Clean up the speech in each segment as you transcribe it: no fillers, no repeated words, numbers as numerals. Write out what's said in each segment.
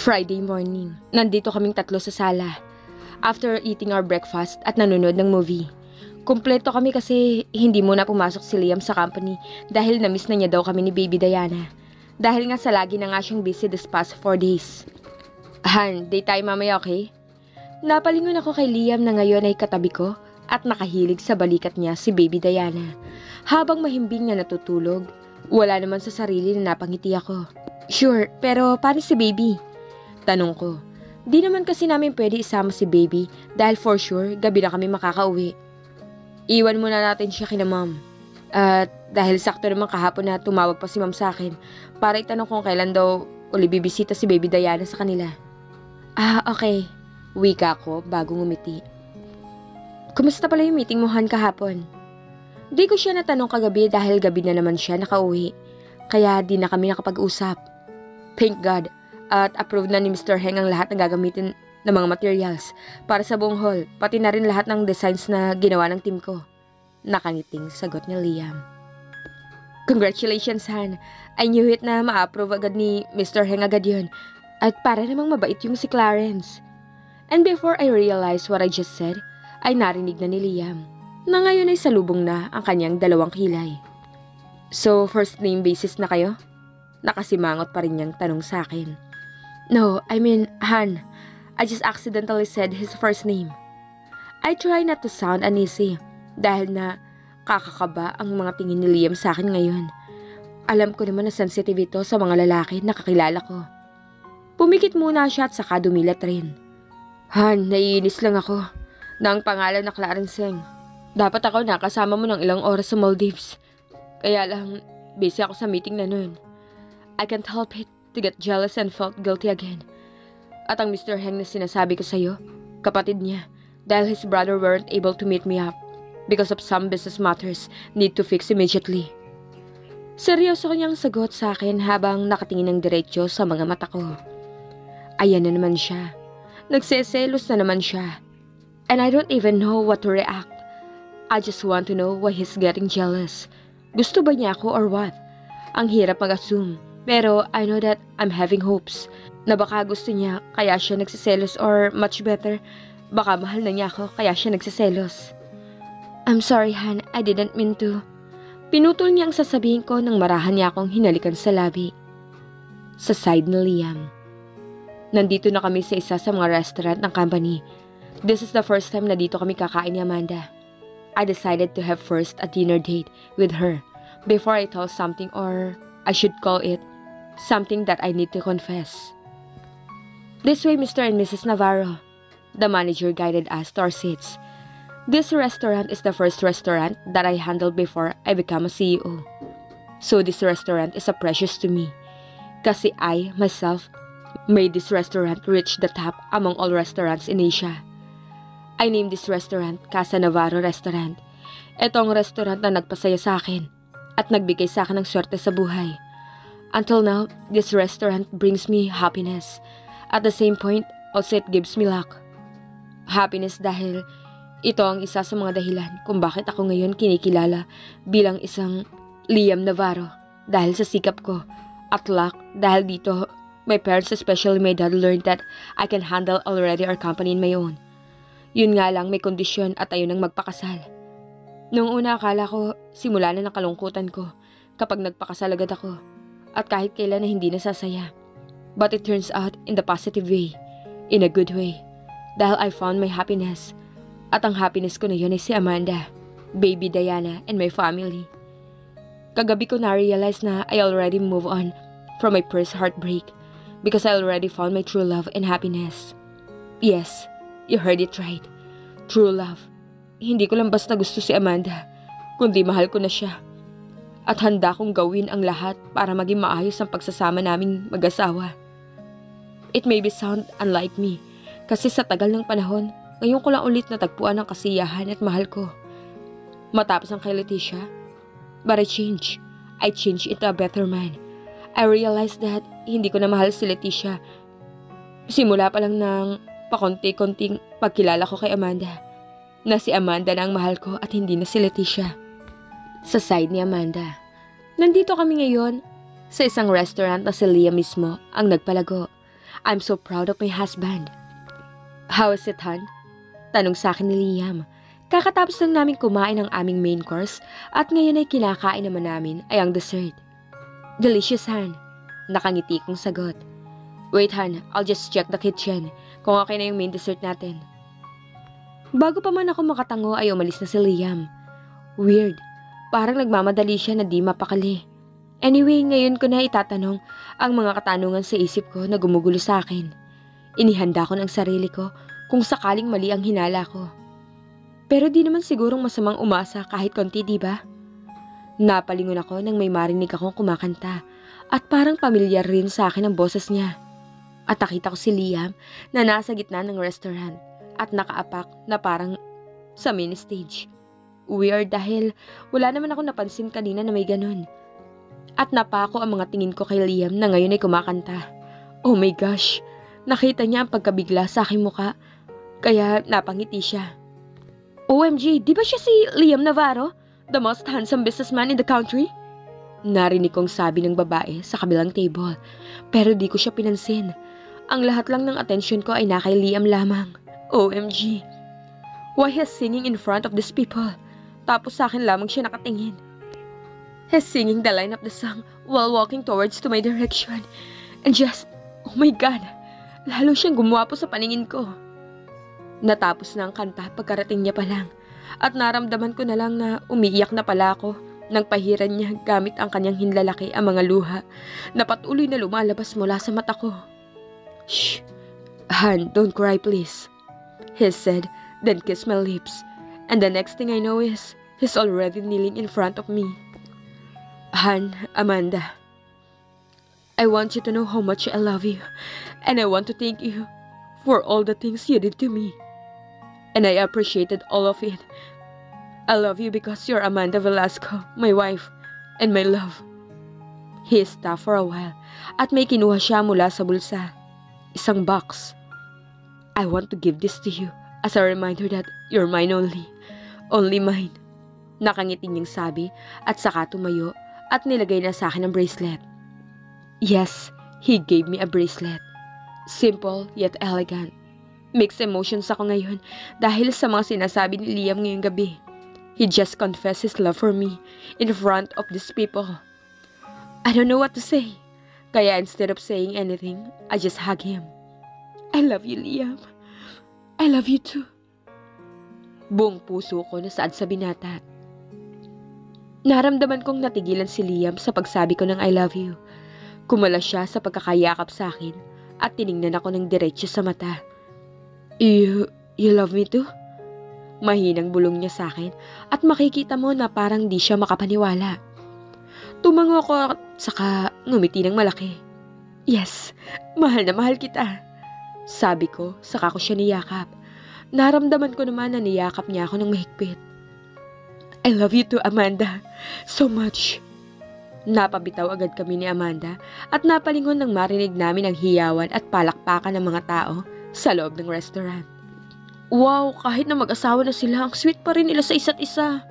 Friday morning. Nandito kaming tatlo sa sala. After eating our breakfast at nanonood ng movie. Kumpleto kami kasi hindi muna pumasok si Liam sa company dahil na-miss na niya daw kami ni Baby Diana. Dahil nga sa lagi na nga siyang busy this past 4 days. Han, date tayo mamaya, okay? Napalingon ako kay Liam na ngayon ay katabi ko at nakahilig sa balikat niya si Baby Diana. Habang mahimbing na natutulog, wala naman sa sarili na napangiti ako. Sure, pero paano si Baby? Tanong ko. Di naman kasi namin pwede isama si Baby dahil for sure gabi na kami makakauwi. Iwan muna natin siya kina Mom. At dahil sakto naman kahapon na tumawag pa si Mom sa akin para itanong kung kailan daw uli bibisita si Baby Diana sa kanila. Okay. Wika ko bago ngumiti. Kumusta pala yung meeting mo, Han, kahapon? Di ko siya natanong kagabi dahil gabi na naman siya nakauwi. Kaya di na kami nakapag-usap. Thank God. At approved na ni Mr. Heng ang lahat ng gagamitin ng mga materials para sa buong hall, pati na rin lahat ng designs na ginawa ng team ko. Nakangiting sagot ni Liam. Congratulations, Han. I knew it na ma-approve agad ni Mr. Heng agad yun. At para namang mabait yung si Clarence. And before I realized what I just said, ay narinig na ni Liam na ngayon ay salubong na ang kanyang dalawang kilay. So, first name basis na kayo? Nakasimangot pa rin niyang tanong sa akin. No, I mean, Han. I just accidentally said his first name. I try not to sound uneasy dahil na kakakaba ang mga tingin ni Liam sa akin ngayon. Alam ko naman na sensitive ito sa mga lalaki na kakilala ko. Pumikit muna siya at saka dumilat rin. Han, naiinis lang ako na ang pangalan na Clarence Heng. Dapat ako nakasama mo ng ilang oras sa Maldives. Kaya lang, busy ako sa meeting na nun. I can't help it to get jealous and felt guilty again. At ang Mr. Heng na sinasabi ko sa'yo, kapatid niya, dahil his brother weren't able to meet me up because of some business matters need to fix immediately. Seryoso kanyang sagot sa akin habang nakatingin ng diretsyo sa mga mata ko. Ayan na naman siya. Nagseselos na naman siya. And I don't even know what to react. I just want to know why he's getting jealous. Gusto ba niya ako or what? Ang hirap mag-assume. Pero I know that I'm having hopes na baka gusto niya kaya siya nagsiselos or much better, baka mahal na niya ako kaya siya nagsiselos. I'm sorry, Han. I didn't mean to. Pinutol niya ang sasabihin ko nang marahan niya akong hinalikan sa labi. Sa side ni Liam. Nandito na kami sa isa sa mga restaurant ng company. This is the first time na dito kami kakain ni Amanda. I decided to have first a dinner date with her before I tell something, or I should call it something that I need to confess. This way, Mr. and Mrs. Navarro. The manager guided us to our seats. This restaurant is the first restaurant that I handled before I became a CEO. So this restaurant is a precious to me. Kasi I, myself, made this restaurant reach the top among all restaurants in Asia. I named this restaurant Casa Navarro Restaurant. Ito ang restaurant na nagpasaya sa akin at nagbigay sa akin ng swerte sa buhay. Until now, this restaurant brings me happiness. At the same point, also it gives me luck. Happiness dahil ito ang isa sa mga dahilan kung bakit ako ngayon kinikilala bilang isang Liam Navarro dahil sa sikap ko. At luck dahil dito, my parents, especially my dad, learned that I can handle already our company in my own. Yun nga lang, may kondisyon at ayaw nang magpakasal. Noong una akala ko, simula na ng kalungkutan ko kapag nagpakasal agad ako at kahit kailan na hindi nasasaya. But it turns out in the positive way, in a good way, dahil I found my happiness. At ang happiness ko na yun ay si Amanda, Baby Diana, and my family. Kagabi ko na-realize na I already move on from my first heartbreak because I already found my true love and happiness. Yes, you heard it right. True love. Hindi ko lang basta gusto si Amanda, kundi mahal ko na siya. At handa kong gawin ang lahat para maging maayos ang pagsasama naming mag-asawa. It may be sound unlike me, kasi sa tagal ng panahon, ngayon ko lang ulit natagpuan ang kasiyahan at mahal ko. Matapos ang kay Leticia, but I changed. I changed into a better man. I realized that hindi ko na mahal si Leticia. Simula pa lang ng pakonti-konting pagkilala ko kay Amanda, na si Amanda na ang mahal ko at hindi na si Leticia. Sa side ni Amanda, nandito kami ngayon sa isang restaurant na si Leah mismo ang nagpalago. I'm so proud of my husband. How is it, hon? Tanong sa akin ni Liam. Kakatapos lang namin kumain ng aming main course at ngayon ay kinakain naman namin ay ang dessert. Delicious, Han. Nakangiti kong sagot. Wait, Han, I'll just check the kitchen kung okay na yung main dessert natin. Bago pa man ako makatango ay umalis na si Liam. Weird, parang nagmamadali siya na di mapakali. Anyway, ngayon ko na itatanong ang mga katanungan sa isip ko na gumugulo sa akin. Inihanda ko ng sarili ko kung sakaling mali ang hinala ko. Pero di naman sigurong masamang umasa kahit konti, diba? Napalingon ako nang may marinig akong kumakanta at parang pamilyar rin sa akin ang boses niya. At nakita ko si Liam na nasa gitna ng restaurant at nakaapak na parang sa mini stage. Weird dahil wala naman ako napansin kanina na may ganun. At napako ang mga tingin ko kay Liam na ngayon ay kumakanta. Oh my gosh, nakita niya ang pagkabigla sa aking muka kaya napangiti siya. OMG, di ba siya si Liam Navarro? The most handsome businessman in the country? Narinig kong sabi ng babae sa kabilang table. Pero di ko siya pinansin. Ang lahat lang ng atensyon ko ay nakay Liam lamang. OMG. Why he's singing in front of these people? Tapos sa akin lamang siya nakatingin. He's singing the line of the song while walking towards to my direction. And just, oh my God, lalo siyang gumwapo sa paningin ko. Natapos na ang kanta pagkarating niya pa lang. At naramdaman ko na lang na umiiyak na pala ako nang pahiran niya gamit ang kanyang hinlalaki ang mga luha na patuloy na lumalabas mula sa mata ko. Shh! Han, don't cry please. He said, then kissed my lips. And the next thing I know is, he's already kneeling in front of me. Han, Amanda, I want you to know how much I love you. And I want to thank you for all the things you did to me. And I appreciated all of it. I love you because you're Amanda Velasco, my wife, and my love. He stopped for a while at may kinuha siya mula sa bulsa. Isang box. I want to give this to you as a reminder that you're mine only. Only mine. Nakangiti niyang sabi at saka tumayo at nilagay na sa akin ang bracelet. Yes, he gave me a bracelet. Simple yet elegant. Mixed emotions ako ngayon dahil sa mga sinasabi ni Liam ngayong gabi. He just confessed his love for me in front of these people. I don't know what to say. Kaya instead of saying anything, I just hug him. I love you, Liam. I love you too. Buong puso ko nasaad sa binata. Naramdaman kong natigilan si Liam sa pagsabi ko ng I love you. Kumala siya sa pagkakayakap sa akin at tiningnan ako ng diretso sa mata. You love me too? Mahinang bulong niya sa akin at makikita mo na parang di siya makapaniwala. Tumango ako at saka ngumiti ng malaki. Yes, mahal na mahal kita. Sabi ko, saka ko siya niyakap. Naramdaman ko naman na niyakap niya ako ng mahigpit. I love you too, Amanda. So much. Napabitaw agad kami ni Amanda at napalingon nang marinig namin ang hiyawan at palakpakan ng mga tao sa loob ng restaurant. Wow, kahit na mag-asawa na sila, ang sweet pa rin nila sa isa't isa.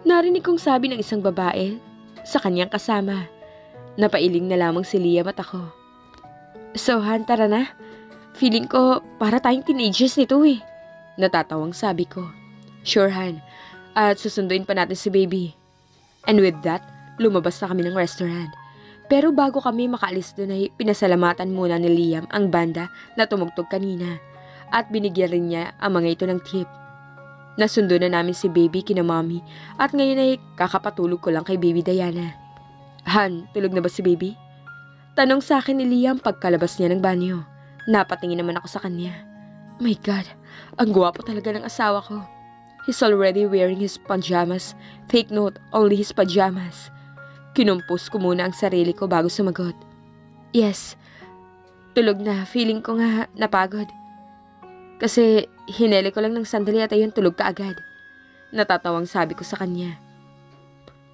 Narinig kong sabi ng isang babae sa kanyang kasama. Napailing na lamang si Liam at ako. So, Han, tara na. Feeling ko para tayong teenagers nito eh. Natatawang sabi ko. Sure, Han. At susunduin pa natin si baby. And with that, lumabas na kami ng restaurant. Pero bago kami makaalis doon ay pinasalamatan muna ni Liam ang banda na tumugtog kanina at binigyan rin niya ang mga ito ng tip. Nasundo na namin si baby kina mommy at ngayon ay kakapatulog ko lang kay baby Diana. Han, tulog na ba si baby? Tanong sa akin ni Liam pagkalabas niya ng banyo. Napatingin naman ako sa kanya. My God, ang gwapo talaga ng asawa ko. He's already wearing his pajamas. Take note, only his pajamas. Kinumpos ko muna ang sarili ko bago sumagot. Yes, tulog na. Feeling ko nga napagod. Kasi hinele ko lang ng sandali at ayun tulog ka agad. Natatawang sabi ko sa kanya.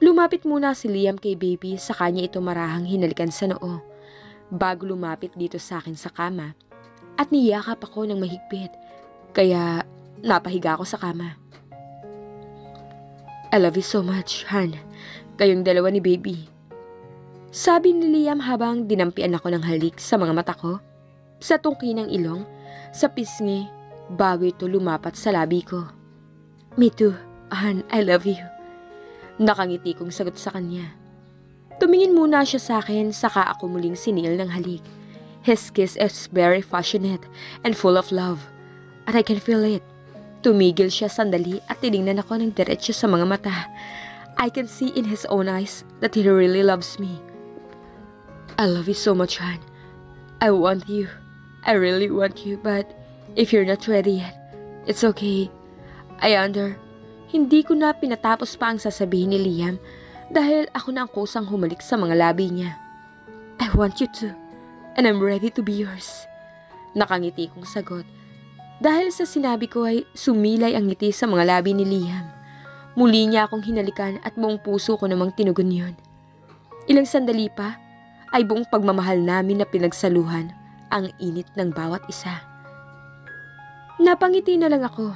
Lumapit muna si Liam kay baby sa kanya ito marahang hinalikan sa noo. Bago lumapit dito sa akin sa kama at niyakap ako ng mahigpit. Kaya napahiga ako sa kama. I love you so much, Han. Kayong dalawa ni baby. Sabi ni Liam habang dinampian ako ng halik sa mga mata ko. Sa tungki ng ilong, sa pisngi, bago ito lumapat sa labi ko. Me too, Han, I love you. Nakangiti kong sagot sa kanya. Tumingin muna siya sa akin, saka ako muling sinil ng halik. His kiss is very passionate and full of love. At I can feel it. Tumigil siya sandali at tinignan ako ng diretso sa mga mata. I can see in his own eyes that he really loves me. I love you so much, Han. I want you. I really want you, but if you're not ready yet, it's okay. Hindi ko na pinatapos pa ang sasabihin ni Liam dahil ako na ang kusang humalik sa mga labi niya. I want you to, and I'm ready to be yours. Nakangiti kong sagot. Dahil sa sinabi ko ay sumilay ang ngiti sa mga labi ni Liam. Muli niya akong hinalikan at buong puso ko namang tinugon yun. Ilang sandali pa ay buong pagmamahal namin na pinagsaluhan ang init ng bawat isa. Napangiti na lang ako.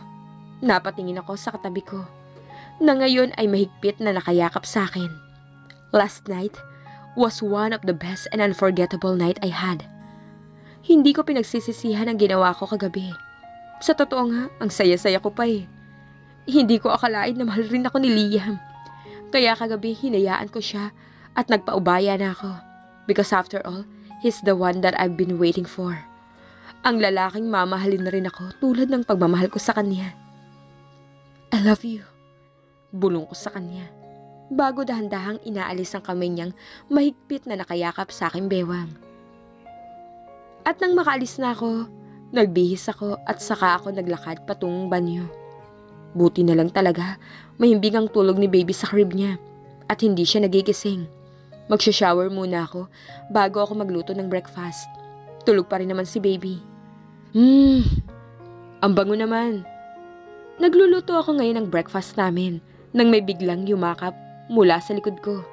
Napatingin ako sa katabi ko, na ngayon ay mahigpit na nakayakap sa akin. Last night was one of the best and unforgettable night I had. Hindi ko pinagsisisihan ang ginawa ko kagabi. Sa totoo nga, ang saya-saya ko pa eh. Hindi ko akalain na mahal rin ako ni Liam. Kaya kagabi hinayaan ko siya at nagpaubaya na ako. Because after all, he's the one that I've been waiting for. Ang lalaking mamahalin na rin ako tulad ng pagmamahal ko sa kanya. I love you. Bulong ko sa kanya. Bago dahan-dahang inaalis ang kamay niyang mahigpit na nakayakap sa aking bewang. At nang makaalis na ako, nagbihis ako at saka ako naglakad patungong banyo. Buti na lang talaga, mahimbing ang tulog ni baby sa crib niya at hindi siya nagigising. Magsha-shower muna ako bago ako magluto ng breakfast. Tulog pa rin naman si baby. Ang bango naman. Nagluluto ako ngayon ng breakfast namin nang may biglang yumakap mula sa likod ko.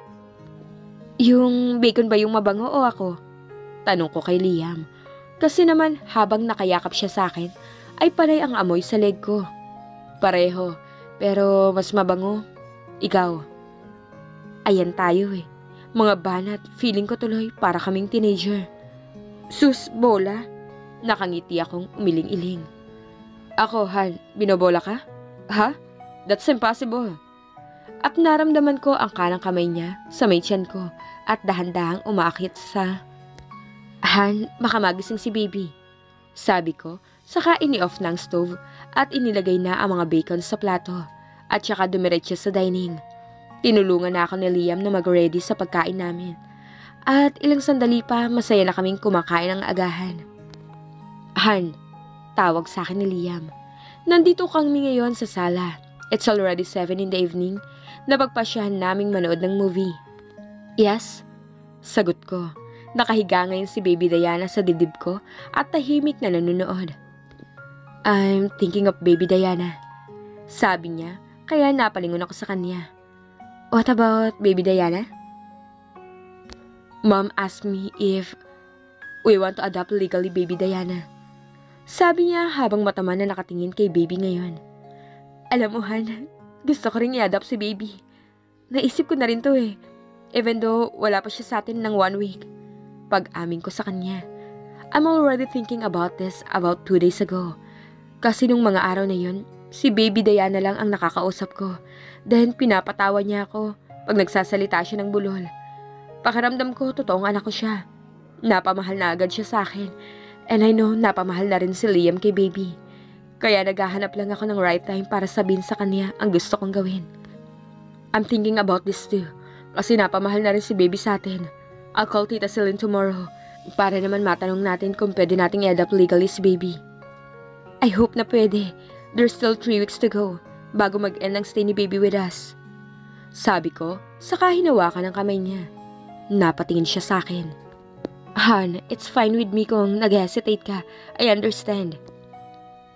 Yung bacon ba yung mabango o ako? Tanong ko kay Liam. Kasi naman habang nakayakap siya sa akin ay panay ang amoy sa leg ko. Pareho, pero mas mabango. Ikaw. Ayan tayo eh. Mga banat, feeling ko tuloy para kaming teenager. Sus, bola? Nakangiti akong umiling-iling. Ako, Han, binobola ka? Ha? That's impossible. At naramdaman ko ang kanang kamay niya sa may tiyan ko at dahan-dahang umaakit sa... Han, baka magising si baby. Sabi ko, saka ini-off ng stove at inilagay na ang mga bacon sa plato at saka dumiretso sa dining. Tinulungan na ako ni Liam na mag-ready sa pagkain namin. At ilang sandali pa, masaya na kaming kumakain ng agahan. Han, tawag sa akin ni Liam. Nandito kami ngayon sa sala. It's already 7 in the evening. Napagpasyahan naming manood ng movie. Yes? Sagot ko. Nakahiga ngayon si baby Diana sa dibdib ko at tahimik na nanonood. I'm thinking of baby Diana. Sabi niya, kaya napalingon ako sa kanya. What about baby Diana? Mom asked me if we want to adopt legally baby Diana. Sabi niya habang mataman na nakatingin kay baby ngayon. Alam mo, Han, gusto ko rin i-adopt si baby. Naisip ko na rin to eh. Even though wala pa siya sa atin ng 1 week. Pag-amin ko sa kanya. I'm already thinking about this about 2 days ago. Kasi nung mga araw na yun, si baby Diana lang ang nakakausap ko. Then pinapatawa niya ako pag nagsasalita siya ng bulol. Pakiramdam ko, totoong anak ko siya. Napamahal na agad siya sa akin. And I know, napamahal na rin si Liam kay baby. Kaya naghahanap lang ako ng right time para sabihin sa kanya ang gusto kong gawin. I'm thinking about this too. Kasi napamahal na rin si baby sa atin. I'll call Tita Celine tomorrow para naman matanong natin kung pwede nating i-adopt legally si baby. I hope na pwede. There's still 3 weeks to go bago mag-end ang stay ni baby with us. Sabi ko, saka hinawakan ang kamay niya. Napatingin siya sa akin. Han, it's fine with me kung nag-hesitate ka. I understand.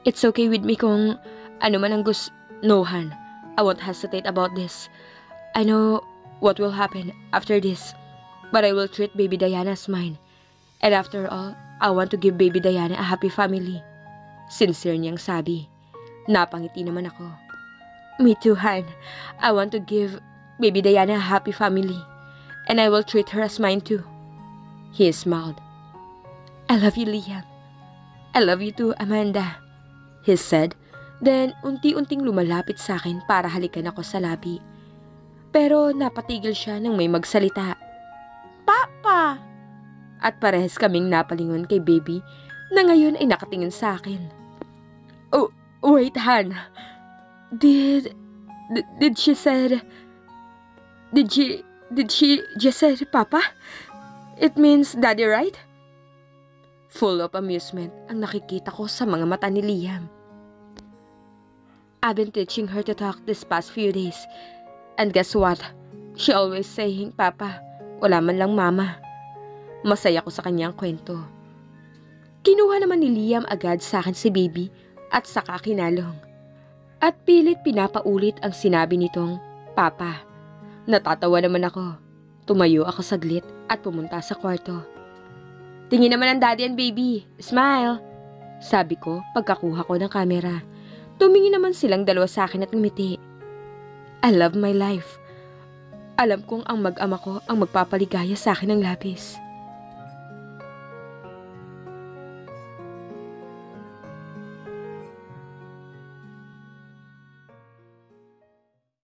It's okay with me kung ano man ang gusto. No, Han. I won't hesitate about this. I know what will happen after this. But I will treat baby Diana as mine. And after all, I want to give baby Diana a happy family. Sincere niyang sabi. Napangiti naman ako. Me too, Han. I want to give baby Diana a happy family. And I will treat her as mine too. He smiled. I love you, Liam. I love you too, Amanda, he said. Then, unti-unting lumalapit sa akin para halikan ako sa labi. Pero napatigil siya nang may magsalita. Papa! At parehas kaming napalingon kay baby na ngayon ay nakatingin sa akin. Oh, wait, Han. Did she said... Did she just say Papa? It means Daddy, right? Full of amusement ang nakikita ko sa mga mata ni Liam. I've been teaching her to talk this past few days. And guess what? She always saying, Papa, wala man lang Mama. Masaya ko sa kanyang kwento. Kinuha naman ni Liam agad sa akin si baby at saka kinalong. At pilit pinapaulit ang sinabi nitong, Papa. Natatawa naman ako. Tumayo ako saglit at pumunta sa kwarto. Tingin naman ang daddy and baby. Smile! Sabi ko pagkakuha ko ng kamera. Tumingin naman silang dalawa sa akin at ngumiti. I love my life. Alam kong ang mag-ama ko ang magpapaligaya sa akin ng labis.